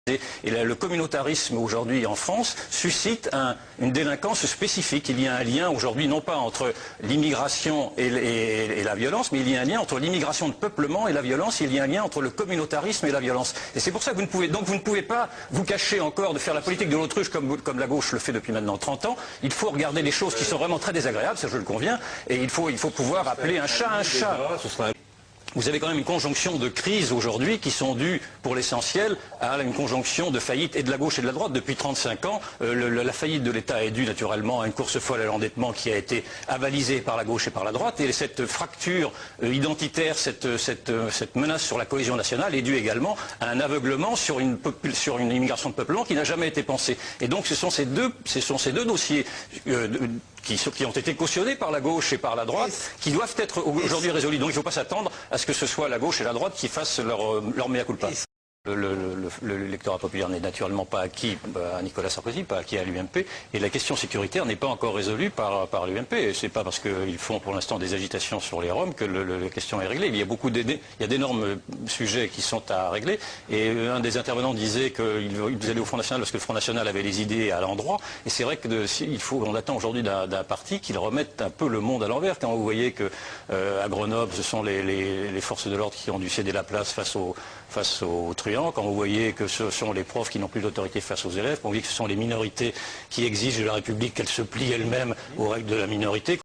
Et le communautarisme aujourd'hui en France suscite une délinquance spécifique. Il y a un lien aujourd'hui non pas entre l'immigration et la violence, mais il y a un lien entre l'immigration de peuplement et la violence, il y a un lien entre le communautarisme et la violence. Et c'est pour ça que vous ne pouvez pas vous cacher encore de faire la politique de l'autruche comme la gauche le fait depuis maintenant 30 ans. Il faut regarder les choses qui sont vraiment très désagréables, ça je le conviens, et il faut pouvoir appeler un chat un chat. Vous avez quand même une conjonction de crises aujourd'hui qui sont dues pour l'essentiel à une conjonction de faillite et de la gauche et de la droite. Depuis 35 ans, la faillite de l'État est due naturellement à une course folle à l'endettement qui a été avalisée par la gauche et par la droite. Et cette fracture identitaire, cette menace sur la cohésion nationale est due également à un aveuglement sur une immigration de peuplement qui n'a jamais été pensée. Et donc ce sont ces deux dossiers qui ont été cautionnés par la gauche et par la droite, qui doivent être aujourd'hui résolus. Donc il ne faut pas s'attendre à ce que ce soit la gauche et la droite qui fassent leur mea culpa. L'électorat populaire n'est naturellement pas acquis à Nicolas Sarkozy, pas acquis à l'UMP, et la question sécuritaire n'est pas encore résolue par l'UMP. C'est pas parce qu'ils font pour l'instant des agitations sur les Roms que la question est réglée. Il y a d'énormes sujets qui sont à régler, et un des intervenants disait qu'ils allaient au Front National parce que le Front National avait les idées à l'endroit, et c'est vrai on attend aujourd'hui d'un parti qu'il remette un peu le monde à l'envers. Quand vous voyez que à Grenoble, ce sont les forces de l'ordre qui ont dû céder la place face aux truands, quand vous voyez que ce sont les profs qui n'ont plus d'autorité face aux élèves, quand vous voyez que ce sont les minorités qui exigent de la République qu'elle se plie elle-même aux règles de la minorité.